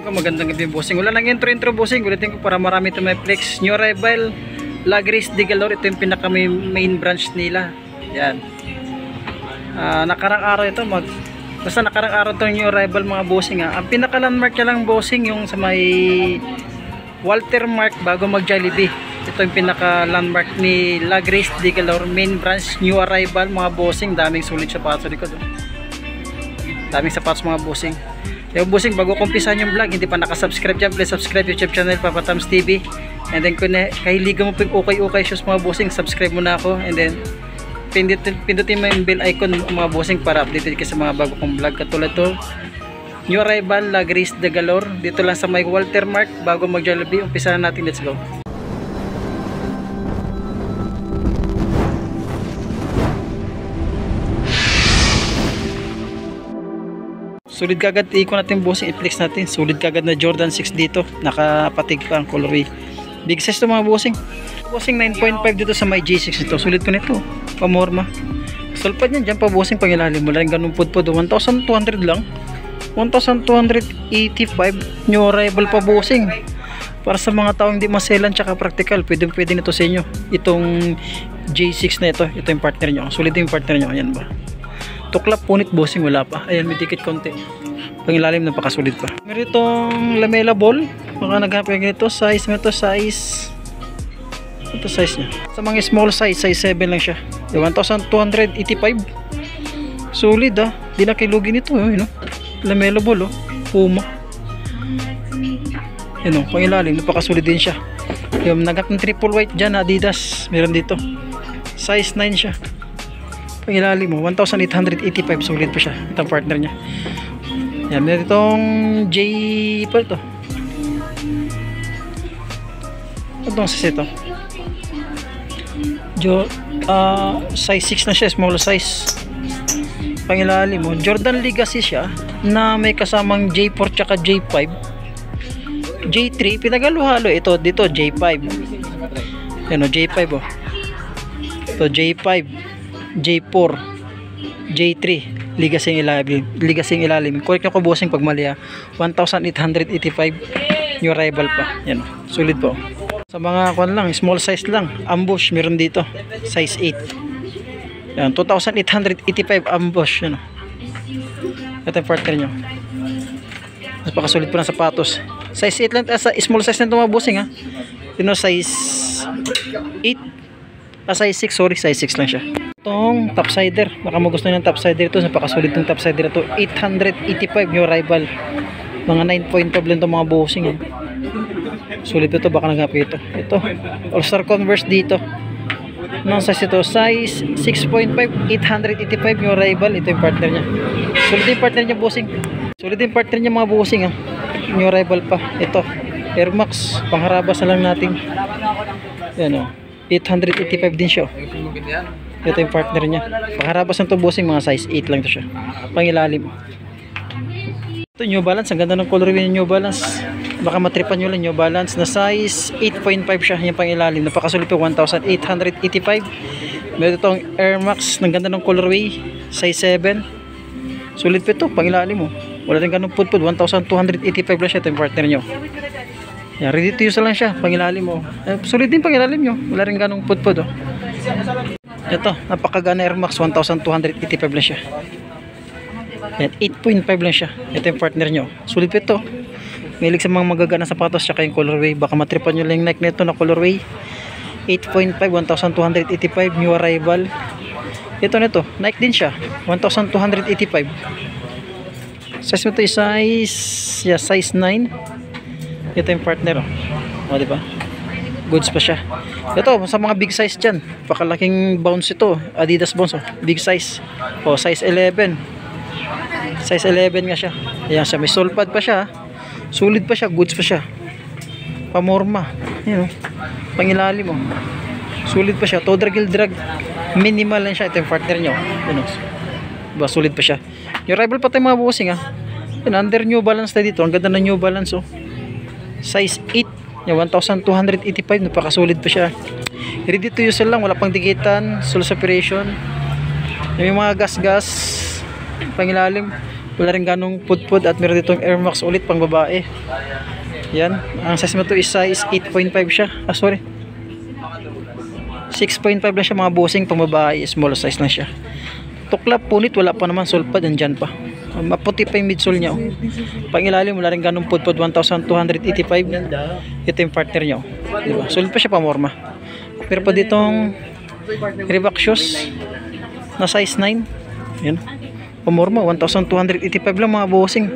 Magandang gabi bossing. Wala nang intro bossing. Ulitin ko para marami ito may flex. New arrival Lagris de Galore. Ito yung pinaka main branch nila. Yan. Nakarang araw ito basta nakarang araw itong new arrival mga bossing ha. Ang pinaka landmark niya lang bossing yung sa may Walter Mark bago mag Jollibee. Ito yung pinaka landmark ni Lagris de Galore main branch new arrival mga bossing. Daming sulit sapatos sa likod. Daming sapatos mga bossing. Yung bossing, bago kumpisan yung vlog, hindi pa nakasubscribe dyan, please subscribe YouTube channel Papa Tams TV. And then kung kahiligan mo po okay shows mga bossing, subscribe mo na ako. And then pindutin mo yung bell icon mga bossing para updated ka sa mga bago kong vlog. Katulad to new arrival Lagris de Galore dito lang sa may Walter Mark bago mag Jollibee. Umpisa na natin, let's go. Sulit kagad, ikon natin bossing, i-flex natin. Sulit kagad na Jordan 6 dito. Nakapatig pa ang colorway. Big size to mga bossing. Bossing 9.5 dito sa may J6 ito. Sulit ko nito. Pamorma. Sulpad yan dyan pa bossing pang ilalim. Wala rin ganun pudpud. 1,200 lang. 1,285. New arrival pa bossing. Para sa mga taong hindi maselan tsaka practical. Pwede nito sa inyo. Itong J6 na ito. Ito yung partner nyo. Sulit yung partner nyo. Ayan ba? Tuklap punit bossing, wala pa. Ayan, may dikit konti. Pangilalim, napakasulit pa. Meron itong lamela ball. Baka naghanap yung ganito. Size na ito, size. Ito size nya. Sa mga small size, size 7 lang siya. 1,285. Solid ah. Di na kilugin ito. No? Lamela ball. Puma. Yan o, pangilalim. Napakasulit din siya. Yung nagat ng triple white dyan, Adidas. Meron dito. Size 9 siya. Pangilalim mo, 1,885, sulit pa siya. Itong partner niya. Yan, meron itong J pa ito. Itong size ito. Size 6 na siya, small size. Pangilalim mo, Jordan Legacy siya na may kasamang J4 tsaka J5. J3, pinagalo-halo ito dito J5. Yan o, J5 o. Ito J5. J4, J3, ligasing ilalim. Correct nyo ko bossing pag mali ha. 1,885 new arrival pa. Yan o, sulit po. Sa mga kwan lang, small size lang, ambush meron dito, size 8. Yan, 2,885 ambush. Yan o. Ito yung partner nyo. Napakasulit po ng sapatos. Size 8 lang, small size na ito mga bossing ha. Yun o, size 8. Size 6, sorry, size 6 lang siya. Itong topsider, baka magusto nyo ng topsider ito. Napakasulit ng topsider ito. 885 new arrival. Mga 9.5 lang itong mga bossing eh. Sulit ito, baka naghapi ito. Ito, All-Star Converse dito. Anong size ito? Size 6.5, 885 new arrival. Ito yung partner nya. Sulit yung partner nya bossing. Sulit yung partner nya mga bossing ah. New arrival pa. Ito, Air Max. Pangharabas na lang natin. Yan o. 885 din siya. Ito yung partner niya. Pangharabas ng to bossing, mga size 8 lang to siya. Pangilalim. Ito New Balance, ang ganda ng colorway ng New Balance. Baka matripan nyo lang, New Balance na size 8.5 siya. Yung pangilalim. Napakasulit po, 1,885. Meron itong Air Max, ng ganda ng colorway, size 7. Sulit po ito, pangilalim mo. Wala rin ganun pudpud, 1,285 lang siya. Ito yung partner nyo. Yan, ready to use lang siya, pangilalim mo. Sulit din pangilalim nyo. Wala rin ganun pudpud oh. Ito, napakagana Air Max, 1,285 lang siya. Yan, 8.5 lang siya. Ito yung partner nyo. Sulit po ito. Mahilig sa mga magagana sapatos tsaka yung colorway. Baka matripan nyo lang yung Nike na ito na colorway. 8.5, 1,285 new arrival. Ito na ito, Nike din siya, 1,285. Size mo ito is size 9. Ito yung partner o diba? Goods pa siya. Ito sa mga big size dyan, pakalaking bounce ito, Adidas bounce big size o size 11. Size 11 nga siya. Ayan siya, may sulpad pa siya. Sulit pa siya, goods pa siya. Pamorma. Ayan o, pangilalim mo. Sulit pa siya, toe drag, heel drag. Minimal lang siya. Ito yung partner nyo. Ayan o, diba, sulit pa siya. Yung rival pa tayo mga bossing ha. Ayan, under New Balance tayo dito. Ang ganda ng New Balance o. Size 8. Yung 1,285, napakasulit pa siya. Ready to use lang, wala pang dikitan, sole separation. Yung mga gas-gas, pangilalim, Wala rin ganong pudpud at meron ditong Air Max ulit pang babae. Yan, ang size mo to is size 8.5 siya. Sorry, 6.5 lang siya mga bossing, pang babae, small size lang siya. Tuklap, punit, wala pa naman sulpad, andyan pa. Maputi pa yung midsole niya. Pang ilalim, wala rin ganong pudpud, 1,285. Ito yung partner niya. Diba? Sulit pa siya pamorma. Pero pa ditong Reebok shoes na size 9. Yan. Pamorma, 1,285 lang mga bossing.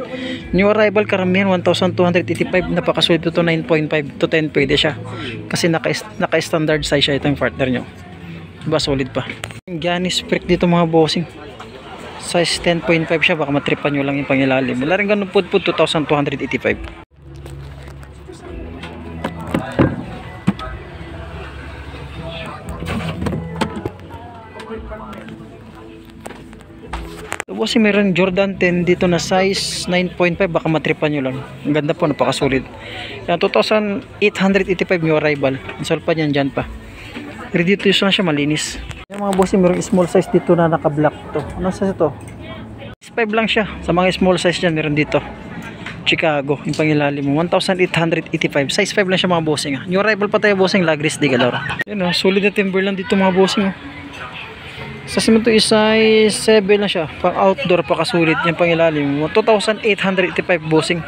New arrival karamihan 1,285. Napakasulit ito, 9.5 to 10 pwede siya. Kasi naka-standard size siya itong partner nyo. Diba, solid pa. Giannis Freak dito mga bossing. Size 10.5 siya, baka matripan nyo lang yung pangilalim. Wala rin ganun pudpud, 2,285. Bossing, meron Jordan 10 dito na size 9.5, baka matripan nyo lang. Ang ganda po, napakasulit. Yan, 2,885 new arrival. Ang sulpad yan dyan pa. Ready to use na siya, malinis. Yung mga bossing, meron small size dito na naka-black to. Ano size ito? 5 lang siya. Sa mga small size dyan, meron dito Chicago, yung pangilalim mo, 1,885. Size 5 lang siya mga bossing. New arrival pa tayo bossing, Lagris de Galor. Yun o, solid na timber lang dito mga bossing. Sa cemento is size 7 lang siya. Pang outdoor pa kasulit yung pangilalim mo, 2,885 bossing.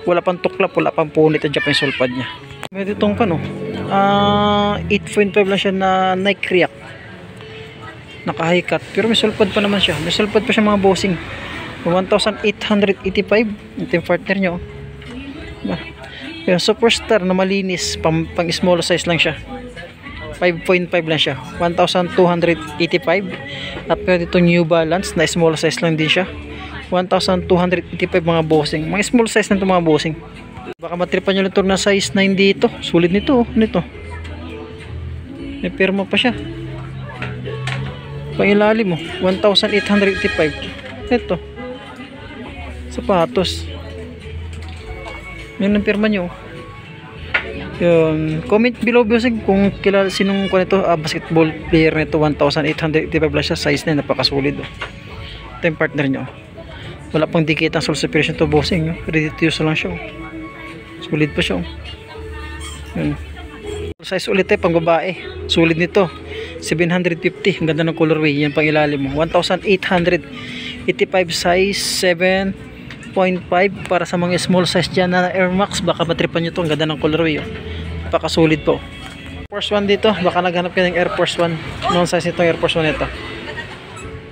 Wala pang tuklap, wala pang punit. At dyan pa yung sulpad niya. May ditong pa no, 8.5 lang siya na Nike React, naka high cut, pero may sulpad pa naman siya. May sulpad pa siya mga bossing, 1,885. Ito yung partner nyo. Yung Superstar na malinis, pang small size lang siya, 5.5 lang siya, 1,285. At pwede itong New Balance na small size lang din siya, 1,285 mga bossing. Mga small size na ito mga bossing. Baka matripan nyo lang na size 9 dito. Sulit nito, nito. May pirma pa siya. Pangilalim mo, 1,885. Ito. Sapatos. Yan ang pirma nyo. Yun. Comment below bossing kung kilala sinong nito, basketball player nito. 1,885 lang siya. Size na napakasolid. Ito yung partner nyo. Wala pang dikit ang soul separation to bossing. Ready to use lang siya. Sulit pa siya. Yun. Size ulit pang babae. Sulit nito, 750. Ang ganda ng colorway. Yan pang ilalim mo, 1,885. Size 7.5 para sa mga small size dyan na Air Max. Baka matripan nyo to. Ang ganda ng colorway. Pakasulit po. Air Force 1 dito. Baka naghanap ka ng Air Force 1. Anong size nito Air Force 1 nito?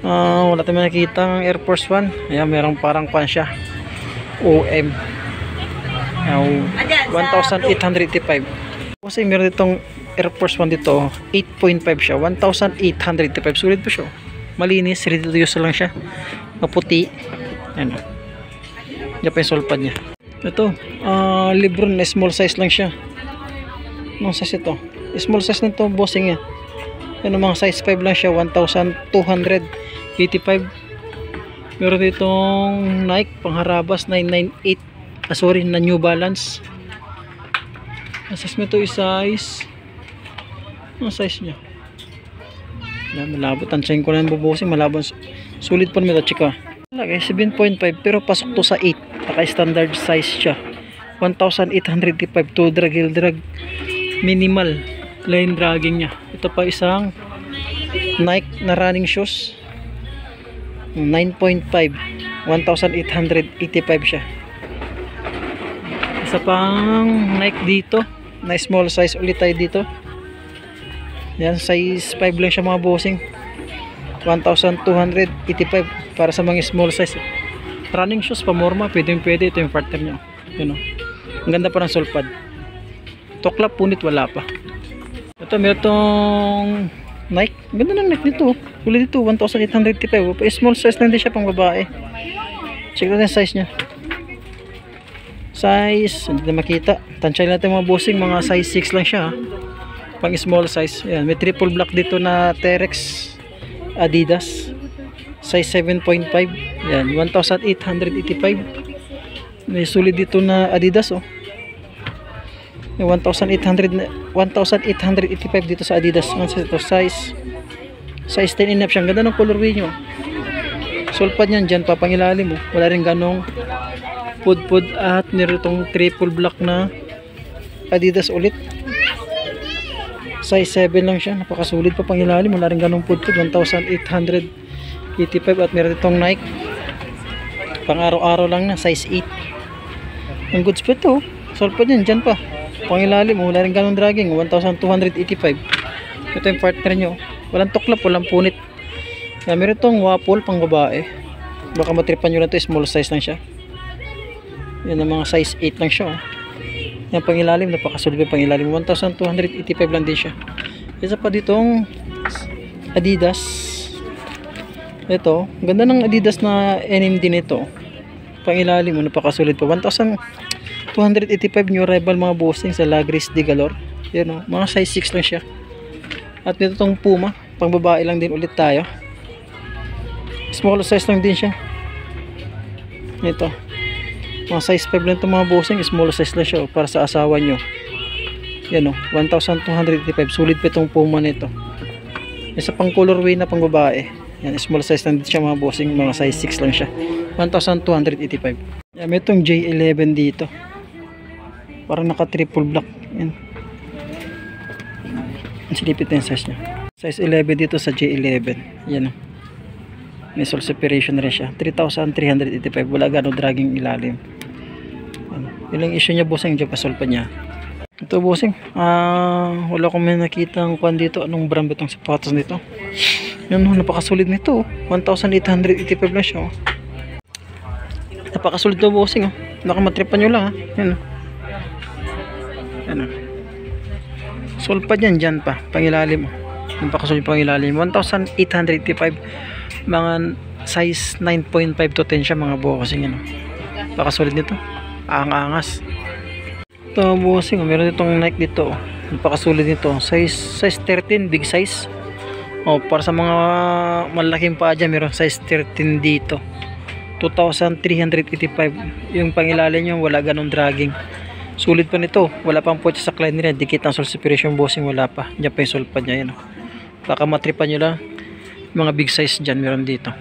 Wala tayong nakikita ng Air Force 1. Ayan, merong parang pan siya, OM. 1,885. Kasi meron ditong Air Force 1 dito, 8.5 siya, 1,885. Sulit po siya. Malinis, ready to use lang siya. Maputi. Ayan. Yan pa yung sulpad niya. Ito, Lebron na small size lang siya. Anong size ito? Small size na ito, bossing yan. Yan, mga size 5 lang siya, 1,285. Meron ditong Nike pangharabas 998. Sorry, na New Balance. Ang size nito is size, ang size nya malabot. Tansyahin ko na yung bubusing, malabot. Sulit pa naman ito, chika. 7.5 pero pasok to sa 8. Naka standard size siya, 1,885. to drag, heel drag, minimal line dragging nya. Ito pa isang Nike na running shoes, 9.5, 1,885 siya. Isa pang Nike dito na small size ulit tayo dito. Yan, size 5 lang siya mga bossing, 1,285 para sa mga small size running shoes, pamorma, pwede. Ito yung partner niya. Yun, ang ganda pa ng sulpad. Tuklap, punit, wala pa. Ito, meron itong Nike. Ganda ng Nike dito. Ulit dito, 1,885. Small size lang din siya pang babae. Check natin yung size niya. Size, hindi na makita. Tansyahin natin mga bossing, mga size 6 lang siya. Pang small size. Ayan, may triple black dito na Terex Adidas. Size 7.5. Ayan, 1,885. May sulit dito na Adidas, oh. May 1,885 dito sa Adidas. Ano size ito? Size 10 and up siya. Ang ganda ng colorway nyo. Sulpad niyan dyan pa pangilalim mo. Wala rin ganong pud at meron itong triple black na Adidas ulit. Size 7 lang siya. Napakasulit pa pangilalim. Wala rin ganong pud 1,885 at meron itong Nike. Pang araw-araw lang na size 8. Ang goods pa ito. Sulpad niyan dyan pa. Pangilalim mo. Wala rin ganong dragging. 1,285. Ito yung partner nyo. Walang tuklap, walang punit. Meron itong waffle pang babae. Baka matripan nyo lang ito. Small size lang siya. Yan ang mga size 8 lang siya. Yan pangilalim. Napakasulit pa pangilalim. 1,285 lang din siya. Isa pa ditong Adidas. Ito. Ganda ng Adidas na NMD nito. Pangilalim mo. Napakasulit pa. 1,285 new arrival mga bossing sa Lagris de Galore. Yan o. Mga size 6 lang siya. At nito itong Puma. Pang babae lang din ulit tayo. Small size lang din siya. Ito. Mga size 5 lang itong mga bossing. Small size lang siya para sa asawa nyo. Yan o. 1,285. Sulit pa itong Puma nito. Isa pang colorway na pang babae. Yan. Small size lang din siya mga bossing. Mga size 6 lang siya. 1,285. Yan. May itong J11 dito. Parang naka triple black. Yan. Ang silipit na yung size nya. Size 11 dito sa J11. Yan o. May sole separation rin siya. 3,385. Wala gano'ng dragging ilalim. Ilang issue niya bossing. Diyan pa sulpa niya. Ito bossing. Wala akong may nakita ang kwan dito. Anong brand itong sapatos nito? Yan o. Napakasulit nito. 1,885 lang siya o. Napakasulit ito bossing o. Nakamatripan nyo lang ha. Yan o. Yan o. Sulpa dyan pa. Pangilalim o. Napakasulit pangilalim. 1,885. Mga size 9.5 to 10 siya mga bossing. Ano. Napakasulit nito. Angas. Ito bossing. Meron itong Nike dito. Napakasulit nito. Size 13. Big size. O, para sa mga malaking paa dyan. Meron size 13 dito. 2,385. Yung pangilalim nyo. Wala ganong dragging. Sulit pa nito. Wala pang pocha sa client nila. Dikit ang sole separation bossing. Wala pa. Diyan pa yung sulpad niya. Yan. Baka matripan nyo lang. Mga big size dyan meron dito.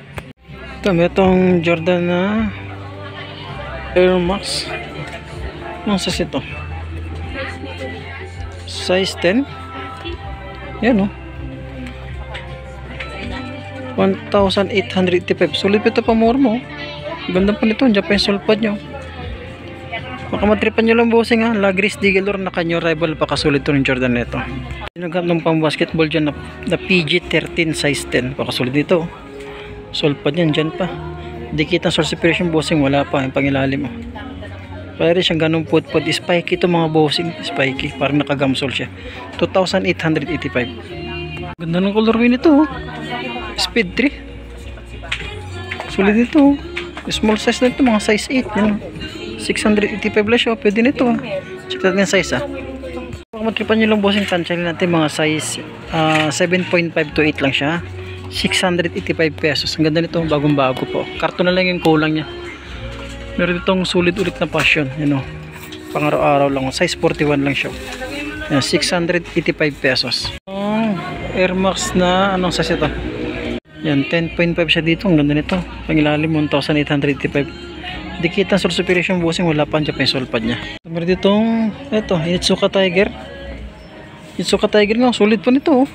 Ito may itong Jordan na Air Max. Anong size ito? Size 10. Yan o. 1,885. Sulit ito pa more mo. Ganda pa nito. Diyan pa yung sulpad nyo. Baka matripan nyo lang bossing ha. Lagris de Galore na kanyo rival. Pakasulit ito ng Jordan nito. Naghanap ng pang basketball dyan na PG-13 size 10. Pakasulit dito. Sulpad yan dyan pa. Dikit ang sole separation bossing. Wala pa. Yung pangilalim. Pwede rin siyang ganong put-put. Spiky ito mga bossing. Spiky. Parang nakagamsol siya. 2,885. Ganda ng colorway nito. Speed 3. Sulit nito. Small size na ito. Mga size 8. Yan. 685 lang siya. Pwede nito. Check natin yung size ha. Kung matripan nyo lang bossing, tansyahin natin mga size 7.5 to 8 lang siya. 685 pesos. Ang ganda nito. Bagong bago po. Karton na lang yung kulang niya. Meron itong sulit ulit na passion. Yan o. Pang araw-araw lang. Size 41 lang siya. Yan, 685 pesos. Air Max na anong size ito? Yan 10.5 siya dito. Ang ganda nito. Pangilalim 1,885. Dikit ang sole separation bossing. Wala pa dyan pa yung sulpad nya. Meron ditong ito, Itsuka Tiger. Itsuka Tiger nga, sulit pa nito oh.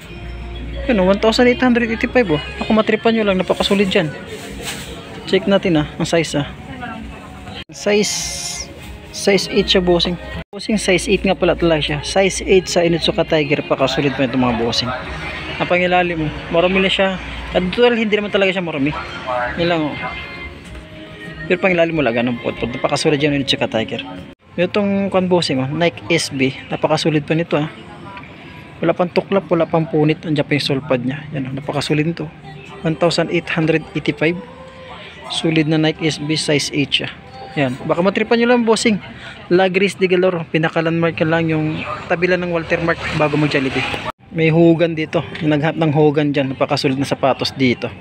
Yan 1,885 oh. Ako matripan nyo lang, napakasulit dyan. Check natin ang size Size 8 siya bossing. Bossing size 8 nga pala talaga siya. Size 8 sa Itsuka Tiger. Pakasulit pa ito mga bossing. Ang pangilalim oh. Marami na siya. At total hindi naman talaga siya marami. Yan lang oh. Pero pangilalim mo lang ganun po. Napakasulit dyan yung Itsuka Tiger. Itong bossing Nike SB. Napakasulit pa nito Wala pang tuklap, wala pang punit. Andiyan pa yung sulpad nya. Yan napakasulit nito. 1,885. Sulit na Nike SB size 8 siya. Yan. Baka matripan nyo lang bossing. Lagris de Galore. Pinaka-landmark lang yung tabi lang ng Walter Mark bago mag-Jollibee. May hugan dito. Yung naghap ng hugan dyan. Napakasulit na sapatos dito.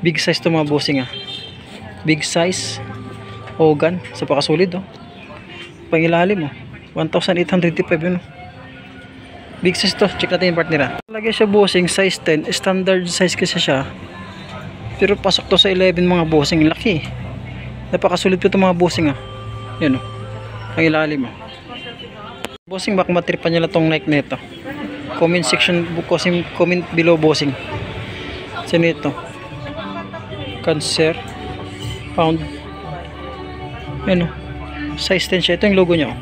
Big size to mga bossing Big size Hogan sa pakasulit pangilalim 1,885 yun big size to. Check natin yung part nila. Lagay siya bossing size 10. Standard size kasi siya. Pero pasok to sa 11 mga bossing. Laki. Napakasulit po ito mga bossing ah. Yan oh. Ang ilalim oh. Bossing, baka matripan nyo lang tong Nike nito. Comment section, comment below bossing. Sino ito? Cancer Pound. Yan oh. Size 10 siya. Ito yung logo nya oh.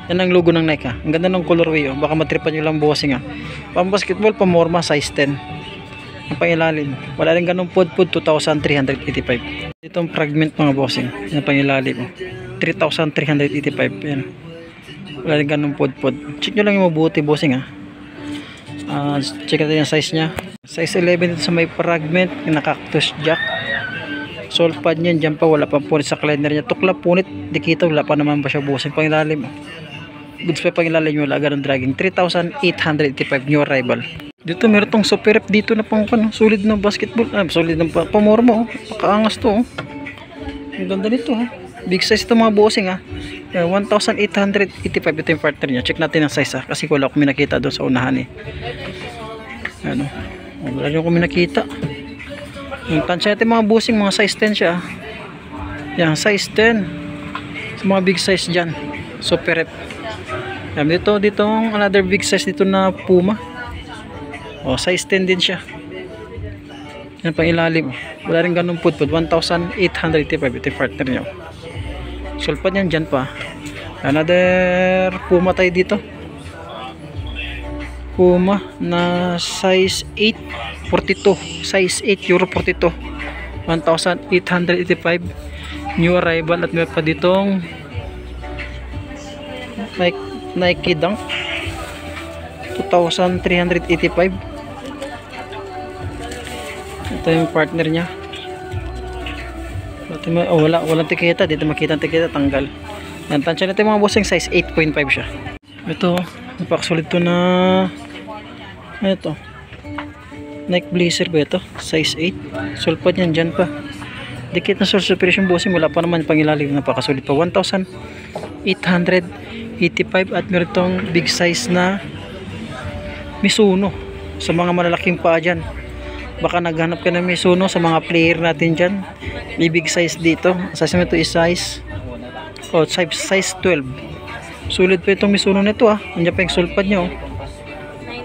Yan ang logo ng Nike ha. Ang ganda ng colorway oh. Baka matripan nyo lang bossing ha. Pang basketball, pamorma, size 10. Ang pangilalim. Wala rin ganong pod 2,385. Itong fragment mga bossing. Yan pangilalim oh. 3,385. Yan. Wala rin ganong pod. Check nyo lang yung mabuti bossing ha. Check natin yung size nya. Size 11 dito sa may fragment. Yung cactus jack. Sole pad niyan. Diyan pa wala pang punit sa cleaner nya. Tukla punit. Dikita wala pa naman pa siya bossing. Pangilalim oh. Goods pa pangilalim yung laga ng dragging. 3,885 new arrival. Dito meron tong super rep dito na pang solid na basketball. Solid na pamorma oh. Pakaangas to oh. Ang ganda nito ha. Big size ito mga bossing ha. 1,885 ito yung partner niya. Check natin ang size ha. Kasi wala akong minakita doon sa unahan eh. Ano. Wala rin akong minakita. Yung tansya natin mga bossing. Mga size 10 siya. Yan size 10. Sa mga big size dyan. Super rep. Dito another big size dito na Puma. Oh, size 10 din siya. Yan pang ilalim. Wala rin ganun pod 1,885 ito yung partner nyo. Sulpad yan dyan pa. Another Puma tayo dito. Puma na size 8 42. Size 8 euro 42. 1,885 new arrival. At meron pa ditong Nike Dunk 2,385. Ito yung partner nya. Walang tiketa. Dito makita ang tiketa, tanggal. Yan, tansya natin mga bossing, size 8.5 siya. Ito, napakasulit to na ito Nike Blazer ba ito? Size 8. Sulpad yan dyan pa. Dikit na source operation bossing. Wala pa naman pangilalim. Napakasulit pa. 1,885 at meron itong big size na Mizuno sa mga malalaking paa dyan. Baka naghanap ka ng Mizuno sa mga player natin dyan. May big size dito. Size nito is size 12. Sulit pa itong Mizuno nito ah. Andiyan pa yung sulpad nyo.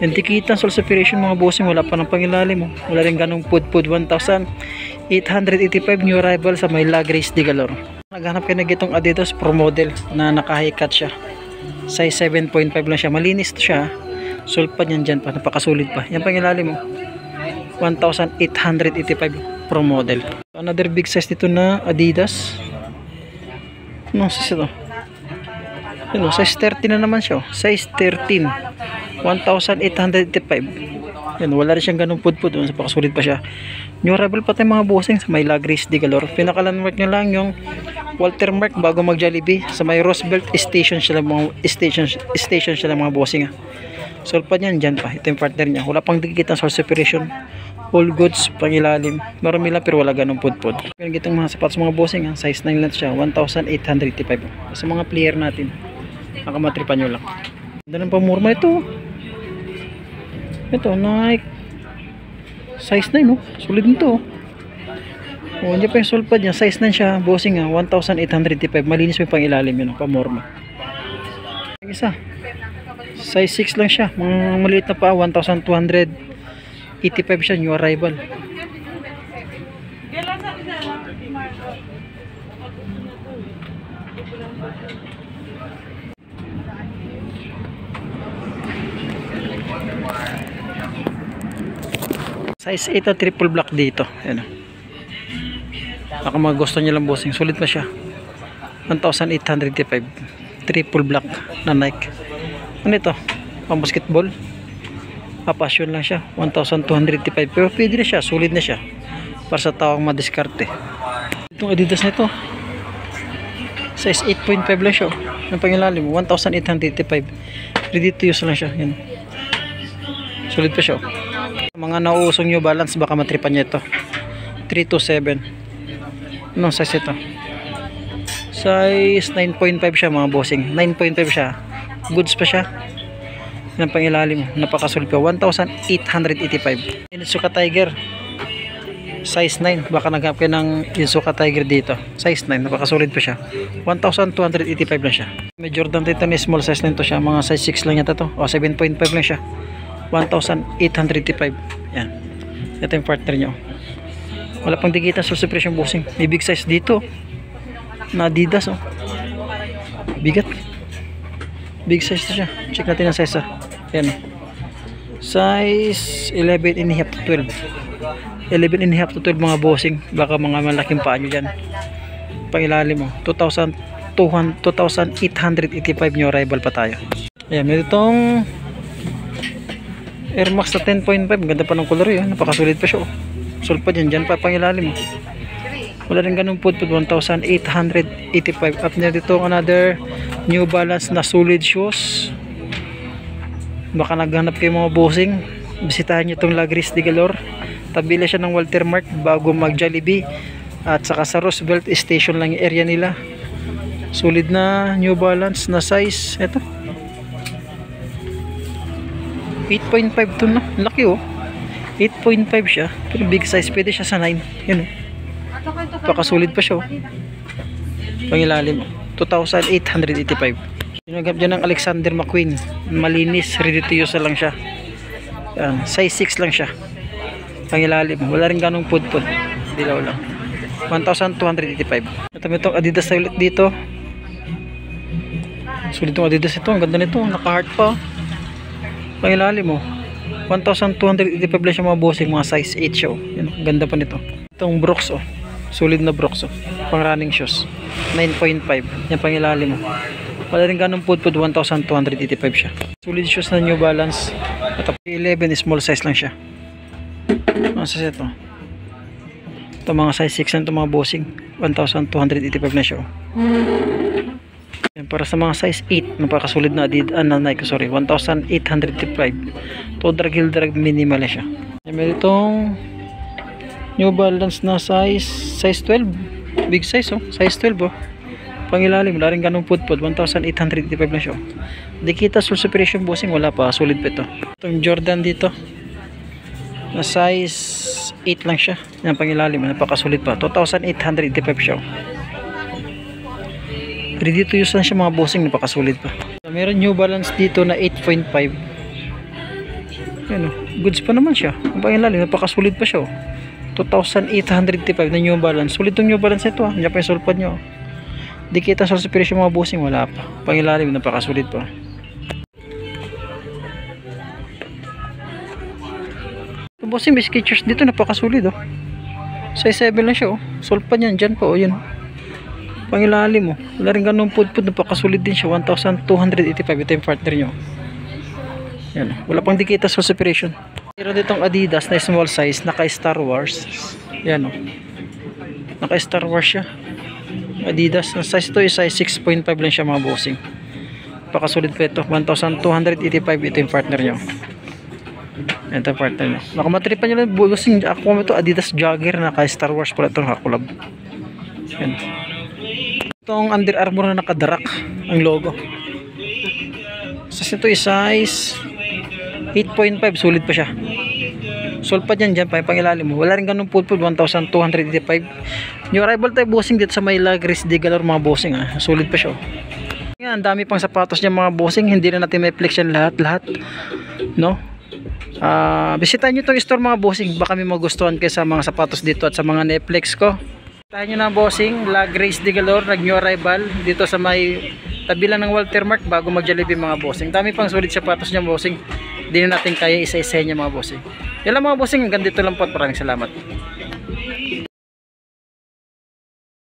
Yung tikitan source operation mga bossing. Wala pa ng pangilalim oh. Wala rin ganong pod 1,885 new arrival sa may lag race de galore. Naghanap kayo na gitong Adidas Pro model na naka high cut siya. Size 7.5 lang siya. Malinis siya. Sulpad yan dyan pa. Napakasulit pa. Yan pangilalim mo. 1,885 Pro model. Another big size dito na Adidas. Anong size ito? Yun, size 13 na naman siya. Size 13. 1,885. Yan, wala rin siyang ganung pudpud. Napakasulit pa siya. New arrival pa tayo mga bossing sa may lag race de galore. Pinakalandmark nyo lang yung Walter Mark bago mag Jollibee. Sa may Roosevelt station sila mga station sila mga bossing. Sulpad yan dyan pa. Ito yung partner niya. Wala pang dikit ang source operation. All goods pangilalim. Marami lang pero wala ganung pudpud. Ganyan itong mga sapatos mga bossing. Size 9 lang siya. 1,885. Sa mga player natin. Nakamatripan nyo lang. Ganda ng pamurma ito. Ito Nike. Size 9 no. Solid nito. Oh, hindi pa yung sulpad niya. Size 9 siya. Bossing 1,885. Malinis yung pangilalim yun. Pamorma. Yung isa. Size 6 lang siya. Mga maliit na pa. 1,285 siya. New arrival. Size 8 at triple black dito. Ayan. Baka mga gusto nyo lang bossing. Sulit na siya. 1,885. Triple black na Nike. Ano ito? Pang basketball. Passion lang siya. 1,285. Pero pwede na siya. Sulit na siya. Para sa tawang madiskarte. Itong Adidas na ito. Size 8.5 lang siya. Ang pangilalim. 1,885. Ready to use lang siya. Yan. Sulit pa siya. Mga nauusong New Balance baka matripan niya ito. 327. Anong size ito? Size 9.5 siya mga bossing. 9.5 siya. Goods pa siya. Yan ang pangilalim mo. Napakasulid pa. 1,885. Insuka Tiger. Size 9. Baka naghanap kayo ng Insuka Tiger dito. Size 9. Napakasulid pa siya. 1,285 lang siya. May Jordan dito ni small size lang to siya. Mga size 6 lang yata to. O 7.5 lang siya. 1,885. Yan. Ito yung partner nyo. Wala pang digitan sa suppression bossing. May big size dito. Na Adidas oh. Bigat. Big size to siya. Check natin ang size Ayan. Size 11 and a half to 12. 11 and a half to 12 mga bossing. Baka mga malaking paa nyo dyan. Pangilalim mo. 2,885 nyo arrival pa tayo. Ayan. May itong Air Max na 10.5. Ganda pa ng color yun. Napakasulit pa siya oh. Sulpa dyan. Dyan pa pangilalim mo. Wala rin ganun po 1,885. Up na dito another New Balance na solid shoes. Baka naghanap kayo mga bossing, bisitahan nyo itong Lagris de Galor. Tabila siya ng Walter Mart bago mag Jollibee. At saka sa Roosevelt Station lang yung area nila. Solid na New Balance na size. Ito 8.5 to na. Laki oh. 8.5 siya. Pero big size. Pwede siya sa 9. Yan oh. Pakasulit pa siya oh. Pangilalim 2,885. Sinagap dyan ng Alexander McQueen. Malinis, ready to use lang siya. Yan. Size 6 lang siya. Pangilalim, wala rin ganong pud-pud. Dilaw lang. 1,285. Ito may itong Adidas ulit dito. Sulit itong Adidas ito. Ang ganda nito. Naka-heart pa. Pangilalim 1,285 lang siya mga bossing. Mga size 8 siya. Yan, ang ganda pa nito. Itong Brooks solid na Brooks pang running shoes 9.5 yan pangilalim wala rin ganong pud-pud 1,285 siya. Solid shoes na New Balance at 11 small size lang siya. Ano sa ito mga size 6 na ito mga bossing 1,285 na siya yan, para sa mga size 8 napakasolid na Nike 1,885 to drag heel drag minimal na siya. Yan, may itong New Balance na size 12. Big size size 12 Pangilalim, wala rin ganong pud-pud 1,885 lang siya. Dikita sul suppression bossing, wala pa, solid pa ito. Itong Jordan dito na size 8 lang siya. Yan pangilalim, napakasolid pa. 2,885 siya. Ready to use lang siya mga bossing, napakasolid pa. Meron New Balance dito na 8.5. Yan goods pa naman siya. Ang pangilalim, napakasolid pa siya 2,885 na New Balance. Sulit itong New Balance ito Diyan pa yung sulpad nyo. Dikita sa suppression mga bossing, wala pa. Pangilalim, napakasulit pa. Ito bossing, may Skechers dito, napakasulit Size 7 lang siya Sulpad yan, dyan pa yun. Pangilalim wala rin ganun pud-pud, napakasulit din siya. 1,285. Ito yung partner nyo. Yan wala pang dikita sa suppression. Meron ditong Adidas na small size, naka Star Wars. Yan naka Star Wars siya. Adidas na size ito is size 6.5 lang siya mga bossing. Pakasulit pa ito 1,285. Ito yung partner nyo. Ito yung partner nyo. Nakamatripan nyo lang bossing. Ako ito Adidas jogger, naka Star Wars pala itong hakulab. Yan. Itong Under Armour na nakadarak ang logo. Size ito is size 8.5, sulit pa siya. Sulpad yan dyan pa yung pangilalim wala rin ganun pud-pud 1,285. New arrival tayo bossing dito sa may Lagris de Galor mga bossing sulit pa siya yan, dami pang sapatos niya mga bossing. Hindi na natin may flex yan lahat no. Bisitahin nyo itong store mga bossing, baka may magustuhan kayo sa mga sapatos dito at sa mga Netflix ko. Bisitahin nyo na bossing, Lagris de Galor, nag new arrival dito sa may tabi lang ng Walter Mart bago mag Jollibee mga bossing. Dami pang sulit sapatos niya bossing. Hindi na natin kaya isa-isa niya mga bossing. Yan lang mga bossing, hanggang dito lang po at maraming salamat.